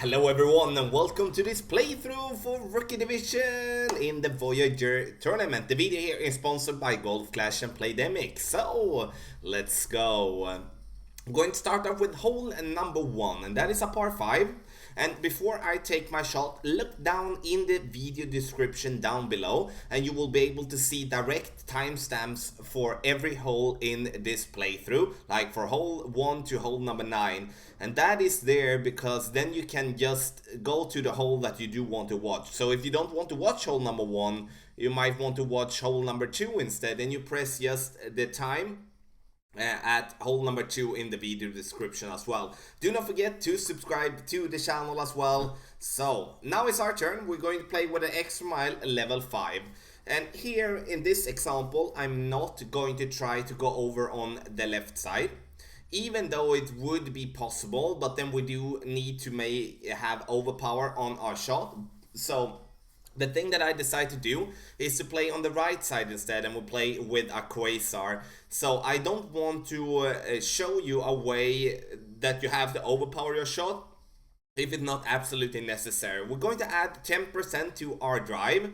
Hello everyone and welcome to this playthrough for Rookie Division in the Voyager tournament. The video here is sponsored by Golf Clash and Playdemic. So, let's go. I'm going to start off with hole number 1, and that is a par 5. And before I take my shot, look down in the video description down below and you will be able to see direct timestamps for every hole in this playthrough, like for hole 1 to hole number 9. And that is there because then you can just go to the hole that you do want to watch. So if you don't want to watch hole number 1, you might want to watch hole number 2 instead, and you press just the time at hole number 2 in the video description as well. Do not forget to subscribe to the channel as well. So now it's our turn. We're going to play with an extra mile level 5. And here in this example, I'm not going to try to go over on the left side, even though it would be possible, but then we do need to have overpower on our shot. So the thing that I decide to do is to play on the right side instead, and we'll play with a Quasar. So I don't want to show you a way that you have to overpower your shot if it's not absolutely necessary. We're going to add 10% to our drive.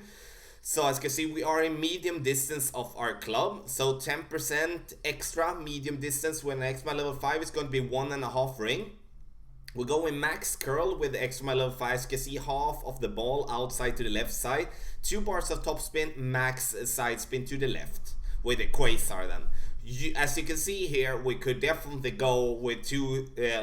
So as you can see, we are in medium distance of our club. So 10% extra medium distance with an extra level 5 is going to be 1.5 ring. We're going max curl with the extra level 5. So you can see half of the ball outside to the left side. 2 bars of top spin, max side spin to the left with the Quasar then. As you can see here, we could definitely go with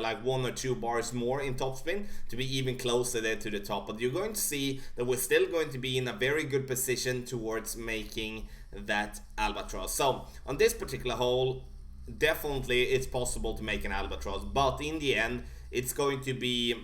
like 1 or 2 bars more in top spin to be even closer there to the top. But you're going to see that we're still going to be in a very good position towards making that albatross. So on this particular hole, definitely it's possible to make an albatross, but in the end it's going to be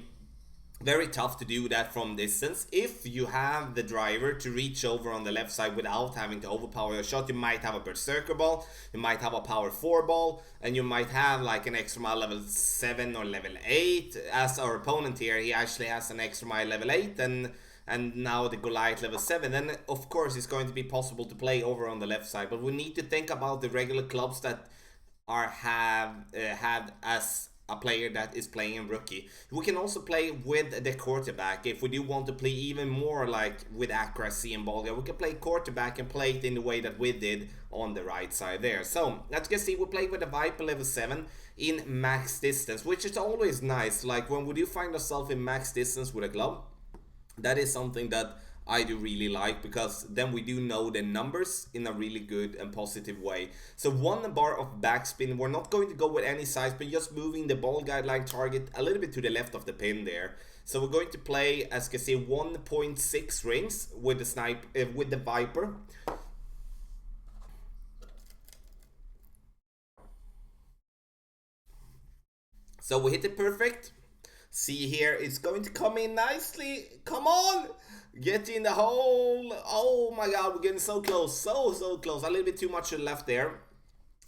very tough to do that from distance. If you have the driver to reach over on the left side without having to overpower your shot, you might have a berserker ball, you might have a power 4 ball, and you might have like an extra mile level 7 or level 8. As our opponent here, he actually has an extra mile level 8 and now the Goliath level 7. Then of course it's going to be possible to play over on the left side, but we need to think about the regular clubs that had as a player that is playing in rookie. We can also play with the quarterback if we do want to play even more like with accuracy and ball. We can play quarterback and play it in the way that we did on the right side there. So as you can see, we play with the Viper level 7 in max distance, which is always nice. Like when we do find ourselves in max distance with a glove, that is something that I do really like, because then we do know the numbers in a really good and positive way. So 1 bar of backspin. We're not going to go with any size, but just moving the ball guideline target a little bit to the left of the pin there. So we're going to play, as you can see, 1.6 rings with the with the Viper. So we hit it perfect. See here, it's going to come in nicely. Come on! Get in the hole. Oh my god, we're getting so close. So close. A little bit too much left there.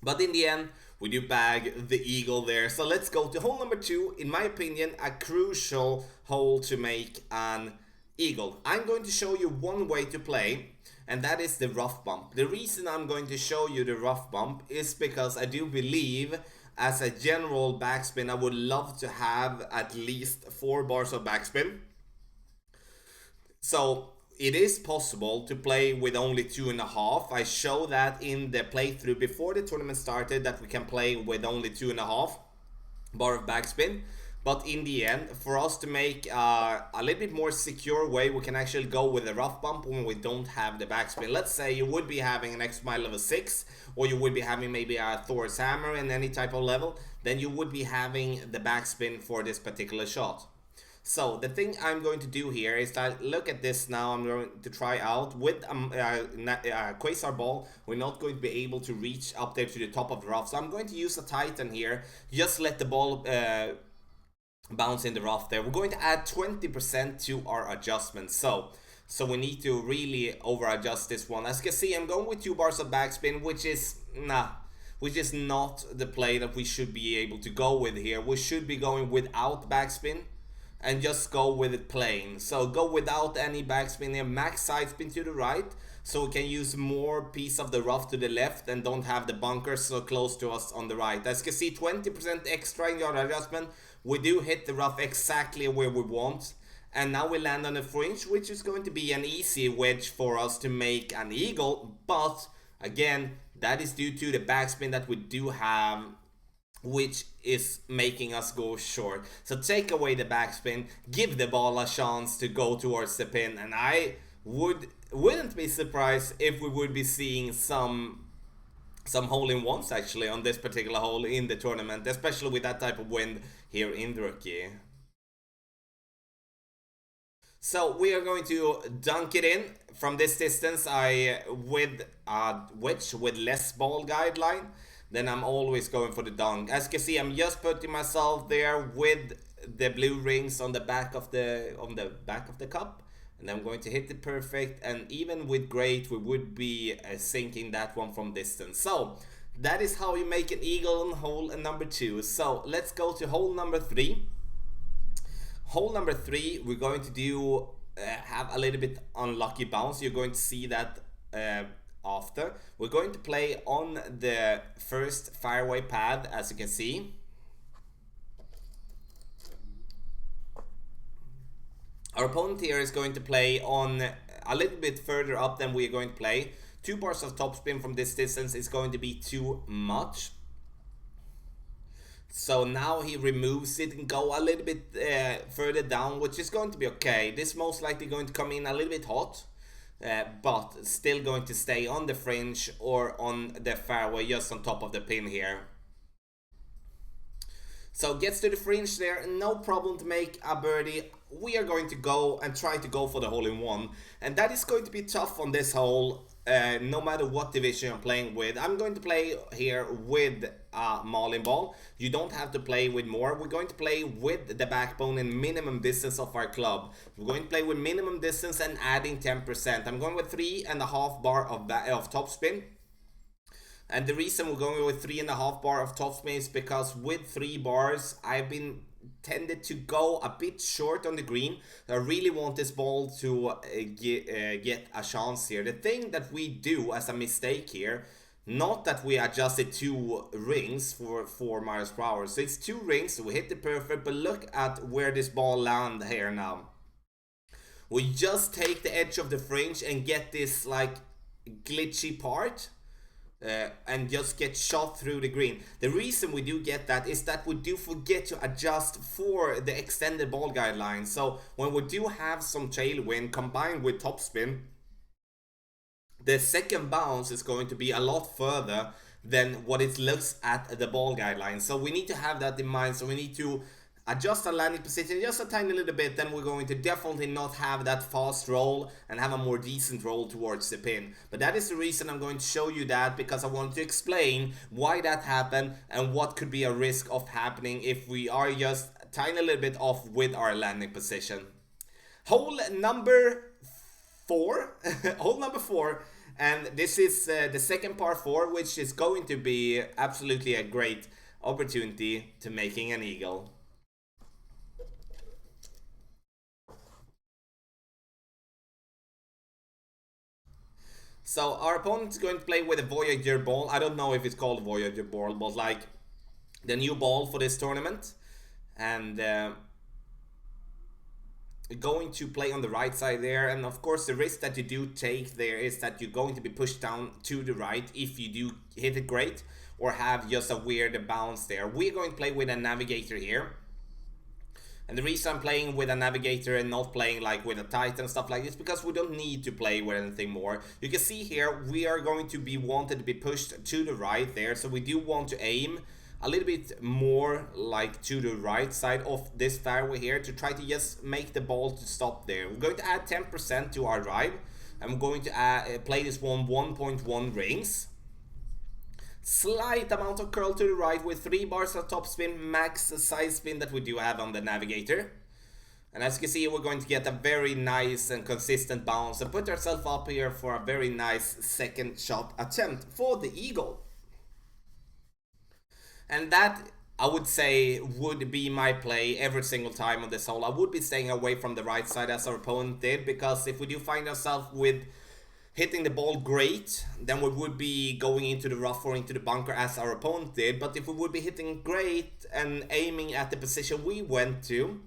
But in the end, we do bag the eagle there. So let's go to hole number 2. In my opinion, a crucial hole to make an eagle. I'm going to show you one way to play, and that is the rough bump. The reason I'm going to show you the rough bump is because I do believe, as a general backspin, I would love to have at least 4 bars of backspin. So it is possible to play with only 2.5. I show that in the playthrough before the tournament started, that we can play with only 2.5 bar of backspin. But in the end, for us to make a little bit more secure way, we can actually go with a rough bump when we don't have the backspin. Let's say you would be having an extra mile level 6, or you would be having maybe a Thor's hammer in any type of level, then you would be having the backspin for this particular shot. So the thing I'm going to do here is that, look at this now. I'm going to try out with a Quasar ball. We're not going to be able to reach up there to the top of the rough. So I'm going to use a Titan here. Just let the ball bounce in the rough there. We're going to add 20% to our adjustment. So we need to really over adjust this one. As you can see, I'm going with 2 bars of backspin, which is not the play that we should be able to go with here. We should be going without backspin and just go with it plain. So go without any backspin here, max side spin to the right, so we can use more piece of the rough to the left and don't have the bunkers so close to us on the right. As you can see, 20% extra in your adjustment We do hit the rough exactly where we want. And now we land on a fringe, which is going to be an easy wedge for us to make an eagle. But again, that is due to the backspin that we do have, which is making us go short. So take away the backspin, give the ball a chance to go towards the pin, and I wouldn't be surprised if we would be seeing some hole-in-ones actually on this particular hole in the tournament, especially with that type of wind here in the rookie. So we are going to dunk it in from this distance. With a wedge with less ball guideline, then I'm always going for the dunk. As you can see, I'm just putting myself there with the blue rings on the back of the cup, and I'm going to hit it perfect. And even with great, we would be sinking that one from distance. So that is how you make an eagle on hole number 2. So let's go to hole number 3. Hole number 3, we're going to do have a little bit unlucky bounce. You're going to see that after. We're going to play on the first fairway pad, as you can see. Our opponent here is going to play on a little bit further up than we're going to play. 2 bars of topspin from this distance is going to be too much. So now he removes it and go a little bit further down, which is going to be okay. This most likely going to come in a little bit hot, but still going to stay on the fringe or on the fairway, just on top of the pin here. So gets to the fringe there, no problem to make a birdie. We are going to go and try to go for the hole-in-one, and that is going to be tough on this hole. No matter what division I'm playing with. I'm going to play here with a Marlin ball. You don't have to play with more. We're going to play with the backbone and minimum distance of our club. We're going to play with minimum distance and adding 10%. I'm going with 3.5 bar of topspin. And the reason we're going with 3.5 bar of topspin is because with 3 bars, I've been tended to go a bit short on the green. I really want this ball to get a chance here. The thing that we do as a mistake here, not that we adjusted 2 rings for 4 miles per hour. So it's 2 rings, so we hit it perfect, but look at where this ball lands here now. We just take the edge of the fringe and get this like glitchy part. And just get shot through the green. The reason we do get that is that we do forget to adjust for the extended ball guideline. So when we do have some tailwind combined with topspin, the second bounce is going to be a lot further than what it looks at the ball guideline. So we need to have that in mind. So we need to adjust our landing position just a tiny little bit, then we're going to definitely not have that fast roll and have a more decent roll towards the pin. But that is the reason I'm going to show you that, because I want to explain why that happened and what could be a risk of happening if we are just a tiny little bit off with our landing position. Hole number 4. Hole number 4. And this is the second par 4, which is going to be absolutely a great opportunity to making an eagle. So our opponent is going to play with a Voyager ball. I don't know if it's called Voyager ball, but like the new ball for this tournament. And going to play on the right side there. And of course the risk that you do take there is that you're going to be pushed down to the right if you do hit it great or have just a weird bounce there. We're going to play with a navigator here. And the reason I'm playing with a navigator and not playing like with a Titan and stuff like this, because we don't need to play with anything more. You can see here we are going to be wanted to be pushed to the right there. So we do want to aim a little bit more like to the right side of this fairway here to try to just make the ball to stop there. We're going to add 10% to our drive. I'm going to play this one 1.1 rings. Slight amount of curl to the right with 3 bars of topspin, max side spin that we do have on the navigator. And as you can see, we're going to get a very nice and consistent bounce and put ourselves up here for a very nice second shot attempt for the eagle. And that, I would say, would be my play every single time on this hole. I would be staying away from the right side as our opponent did, because if we do find ourselves with hitting the ball great, then we would be going into the rough or into the bunker as our opponent did. But if we would be hitting great and aiming at the position we went to,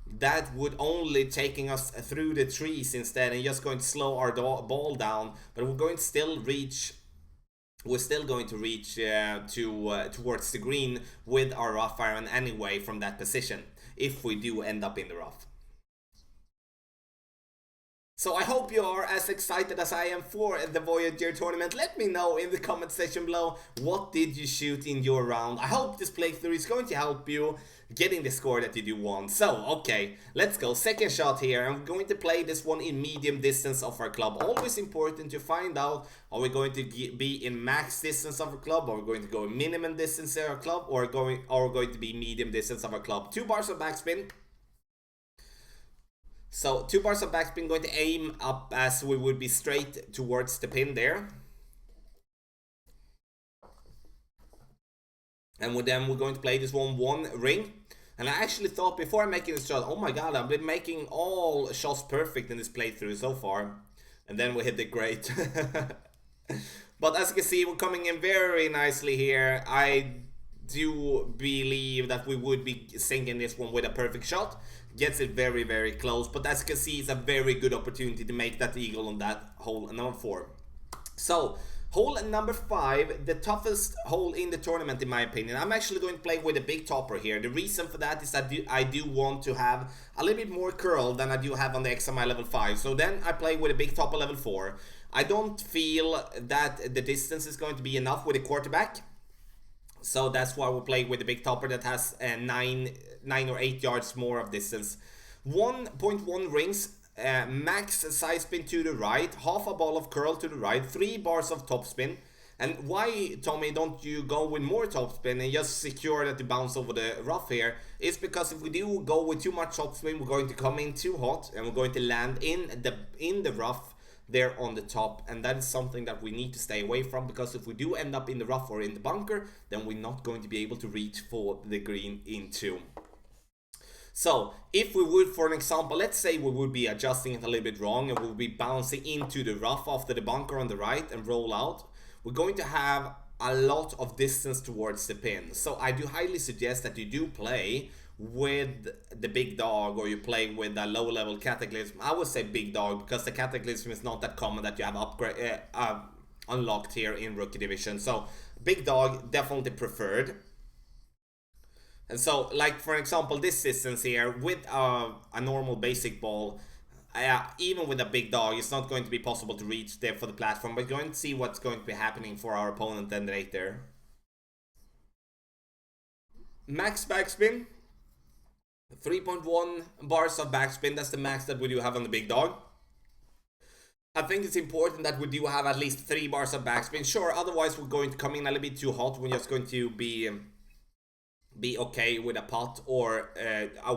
that would only taking us through the trees instead and just going to slow our ball down. But we're going to still reach. We're still going to reach towards the green with our rough iron anyway from that position if we do end up in the rough. So I hope you are as excited as I am for the Voyager tournament. Let me know in the comment section below, what did you shoot in your round? I hope this playthrough is going to help you getting the score that you do want. So, okay, let's go. Second shot here. I'm going to play this one in medium distance of our club. Always important to find out, are we going to be in max distance of our club? Are we going to go in minimum distance of our club? Or are we going to be medium distance of our club? 2 bars of backspin. So 2 bars of backspin, going to aim up as we would be straight towards the pin there. And then we're going to play this one ring. And I actually thought before making this shot, oh my god, I've been making all shots perfect in this playthrough so far. And then we hit it great. But as you can see, we're coming in very nicely here. I do believe that we would be sinking this one with a perfect shot. Gets it very, very close, but as you can see, it's a very good opportunity to make that eagle on that hole number 4. So, hole number 5, the toughest hole in the tournament in my opinion. I'm actually going to play with a big topper here. The reason for that is that I do want to have a little bit more curl than I do have on the XMI level 5. So then I play with a big topper level 4. I don't feel that the distance is going to be enough with a quarterback. So that's why we'll play with the big topper that has 9 or 8 yards more of distance. 1.1 rings, max side spin to the right, half a ball of curl to the right, 3 bars of top spin. And why, Tommy, don't you go with more top spin and just secure that you bounce over the rough here? Is because if we do go with too much top spin, we're going to come in too hot and we're going to land in the rough there on the top, and that is something that we need to stay away from, because if we do end up in the rough or in the bunker, then we're not going to be able to reach for the green into. So if we would, for an example, let's say we would be adjusting it a little bit wrong and we'll be bouncing into the rough after the bunker on the right and roll out, we're going to have a lot of distance towards the pin. So I do highly suggest that you do play with the big dog, or you play with a low level cataclysm. I would say big dog, because the cataclysm is not that common that you have unlocked here in rookie division. So big dog definitely preferred. And so, like for example, this distance here with a normal basic ball, even with a big dog, it's not going to be possible to reach there for the platform. But we're going to see what's going to be happening for our opponent then right there. Max backspin. 3.1 bars of backspin, that's the max that we do have on the big dog. I think it's important that we do have at least 3 bars of backspin. Sure, otherwise we're going to come in a little bit too hot. We're just going to be okay with a pot or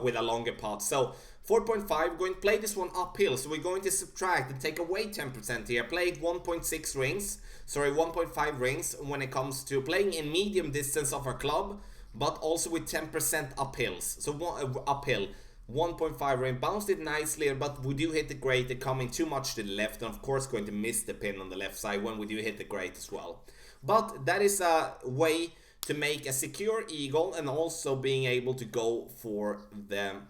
with a longer pot. So 4.5, going to play this one uphill. So we're going to subtract and take away 10% here. Play 1.6 rings, sorry, 1.5 rings when it comes to playing in medium distance of our club, but also with 10% uphills. So uphill, 1.5 ring, bounced it nicely, but we do hit the grate. They're coming too much to the left, and of course going to miss the pin on the left side when we do hit the grate as well. But that is a way to make a secure eagle and also being able to go for the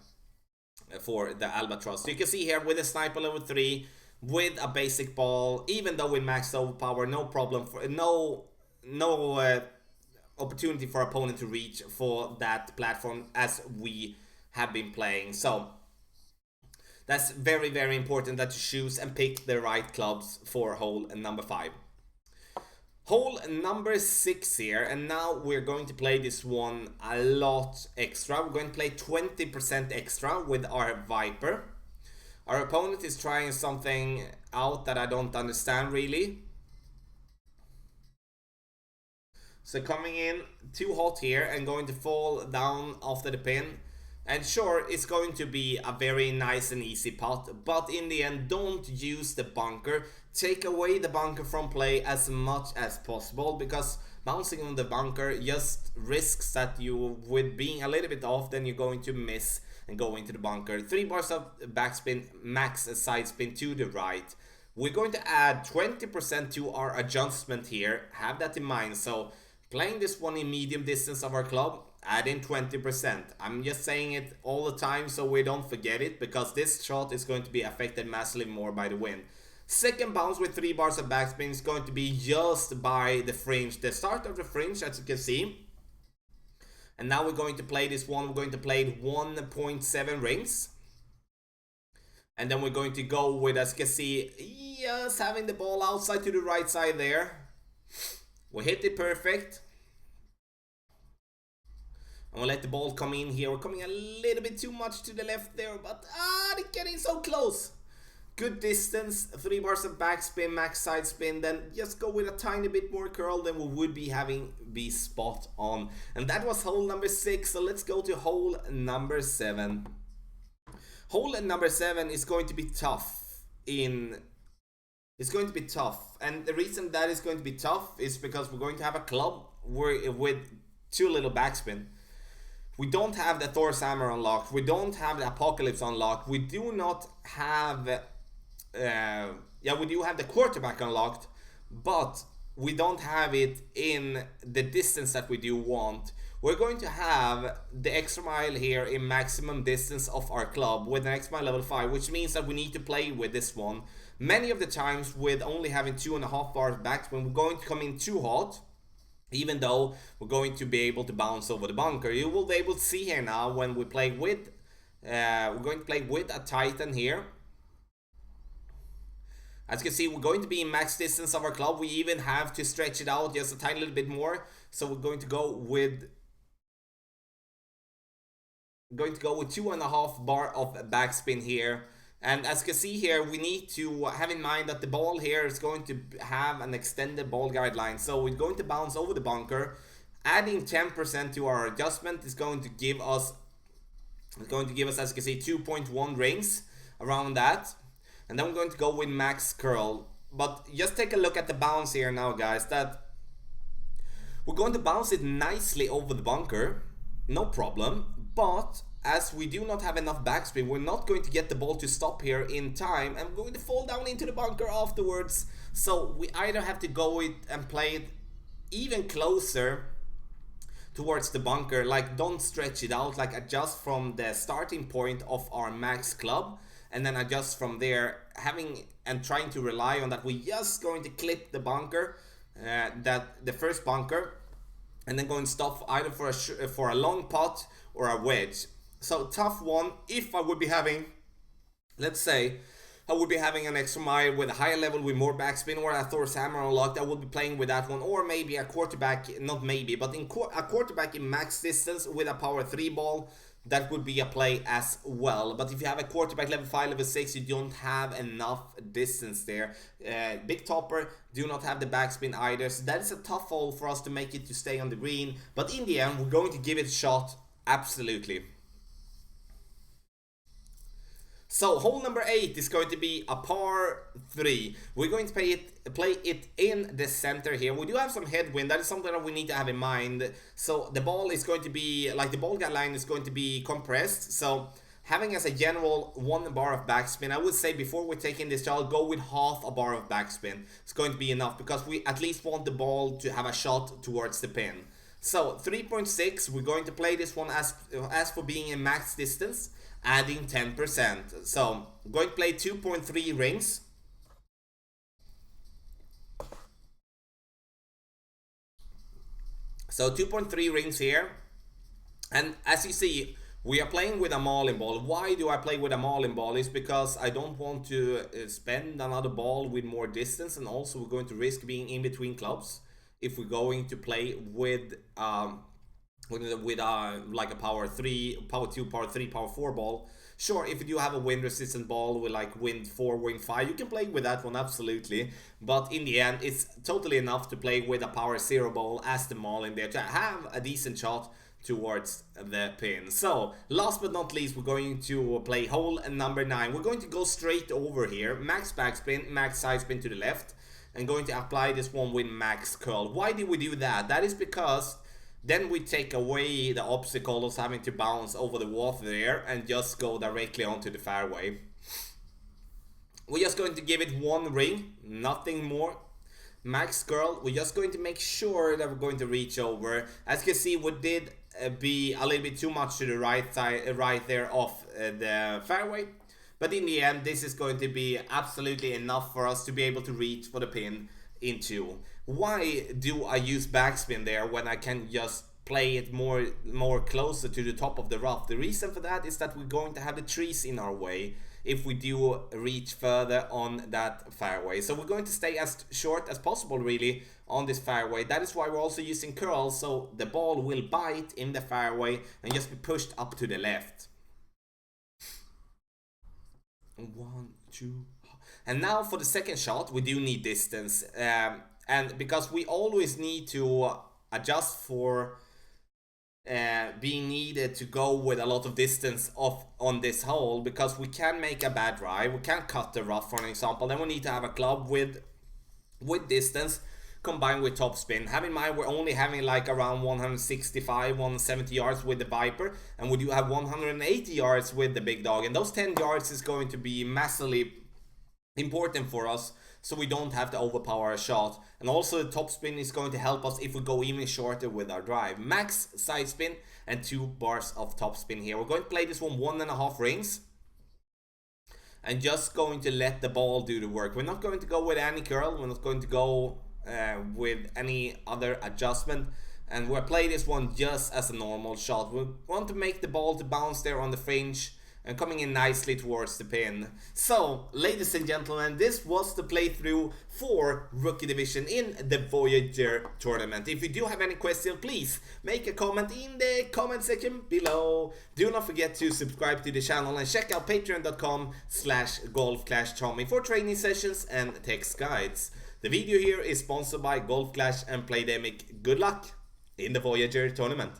albatross. So you can see here with a sniper level 3, with a basic ball, even though with max overpower, no problem, for no opportunity for opponent to reach for that platform as we have been playing. So that's very, very important that you choose and pick the right clubs for hole number 5. Hole number 6 here, and now we're going to play this one a lot extra. We're going to play 20% extra with our Viper. Our opponent is trying something out that I don't understand really. So coming in too hot here and going to fall down after the pin. And sure, it's going to be a very nice and easy pot, but in the end, don't use the bunker. Take away the bunker from play as much as possible, because bouncing on the bunker just risks that you, with being a little bit off, then you're going to miss and go into the bunker. 3 bars of backspin, max side spin to the right. we're going to add 20% to our adjustment here. Have that in mind. So playing this one in medium distance of our club, add in 20%. I'm just saying it all the time so we don't forget it, because this shot is going to be affected massively more by the wind. Second bounce with 3 bars of backspin is going to be just by the fringe, the start of the fringe, as you can see. And now we're going to play this one. We're going to play 1.7 rings. And then we're going to go with, as you can see, yes, having the ball outside to the right side there. We hit it perfect. And we'll let the ball come in here. We're coming a little bit too much to the left there, but they're getting so close. Good distance, 3 bars of backspin, max side spin, then just go with a tiny bit more curl than we would be having be spot on. And that was hole number 6, so let's go to hole number 7. Hole number 7 is going to be tough It's going to be tough, and the reason that is going to be tough is because we're going to have a club with too little backspin. We don't have the Thor's Hammer unlocked, we don't have the Apocalypse unlocked, we do not have we do have the quarterback unlocked, but we don't have it in the distance that we do want. We're going to have the extra mile here in maximum distance of our club with an extra mile level 5, which means that we need to play with this one. Many of the times with only having 2.5 bars backspin, we're going to come in too hot, even though we're going to be able to bounce over the bunker. You will be able to see here now when we play with, we're going to play with a Titan here. As you can see, we're going to be in max distance of our club. We even have to stretch it out just a tiny little bit more. So we're going to go with 2.5 bar of backspin here. And as you can see here, we need to have in mind that the ball here is going to have an extended ball guideline. So we're going to bounce over the bunker. Adding 10% to our adjustment is going to give us, as you can see, 2.1 rings around that. And then we're going to go with max curl. But just take a look at the bounce here now, guys. That we're going to bounce it nicely over the bunker, no problem. But as we do not have enough backspin, we're not going to get the ball to stop here in time, and we're going to fall down into the bunker afterwards. So we either have to go it and play it even closer towards the bunker, like don't stretch it out, like adjust from the starting point of our max club, and then adjust from there, trying to rely on that we're just going to clip the bunker, the first bunker, and then going to stop either for a long putt or a wedge. So tough one. If I would be having, let's say, I would be having an extra mile with a higher level with more backspin, or a Thor's Hammer unlocked, I would be playing with that one, or maybe a quarterback, not maybe, but a quarterback in max distance with a power 3 ball. That would be a play as well. But if you have a quarterback level 5, level 6, you don't have enough distance there. Big topper, do not have the backspin either. So that is a tough hole for us to make it to stay on the green. But in the end, we're going to give it a shot, absolutely. So hole number 8 is going to be a par 3. We're going to play it in the center here. We do have some headwind. That is something that we need to have in mind. So the ball is going to be, like the ball guideline is going to be compressed. So having as a general 1 bar of backspin, I would say before we take in this shot, go with half a bar of backspin. It's going to be enough because we at least want the ball to have a shot towards the pin. So 3.6, we're going to play this one as for being in max distance, adding 10%. So I'm going to play 2.3 rings. So 2.3 rings here. And as you see, we are playing with a mauling ball. Why do I play with a mauling ball? It's because I don't want to spend another ball with more distance, and also we're going to risk being in between clubs if we're going to play with like a power 3, power 2, power 3, power 4 ball. Sure, if you do have a wind resistant ball with like wind 4, wind 5, you can play with that one, absolutely. But in the end, it's totally enough to play with a power 0 ball as the mauling there to have a decent shot towards the pin. So last but not least, we're going to play hole number 9. We're going to go straight over here, max backspin, max side spin to the left, and going to apply this one with max curl. Why did we do that? That is because then we take away the obstacle of having to bounce over the water there and just go directly onto the fairway. We're just going to give it one ring, nothing more. Max girl, we're just going to make sure that we're going to reach over. As you can see, we did be a little bit too much to the right side, right there off the fairway. But in the end, this is going to be absolutely enough for us to be able to reach for the pin into. Why do I use backspin there when I can just play it more closer to the top of the rough? The reason for that is that we're going to have the trees in our way if we do reach further on that fairway. So we're going to stay as short as possible really on this fairway. That is why we're also using curls, so the ball will bite in the fairway and just be pushed up to the left. 1, 2, and now for the second shot, we do need distance, and because we always need to adjust for being needed to go with a lot of distance off on this hole, because we can make a bad drive, we can cut the rough for an example, then we need to have a club with distance combined with topspin. Have in mind we're only having like around 165, 170 yards with the Viper, and we do have 180 yards with the Big Dog, and those 10 yards is going to be massively important for us, so we don't have to overpower a shot. And also the topspin is going to help us if we go even shorter with our drive. Max side spin and 2 bars of topspin here. We're going to play this one 1.5 rings and just going to let the ball do the work. We're not going to go with any curl, we're not going to go with any other adjustment, and we'll play this one just as a normal shot. We want to make the ball to bounce there on the fringe and coming in nicely towards the pin. So, ladies and gentlemen, this was the playthrough for Rookie Division in the Voyager tournament. If you do have any questions, please make a comment in the comment section below. Do not forget to subscribe to the channel and check out patreon.com/golfclashtommy for training sessions and text guides. The video here is sponsored by Golf Clash and Playdemic. Good luck in the Voyager tournament.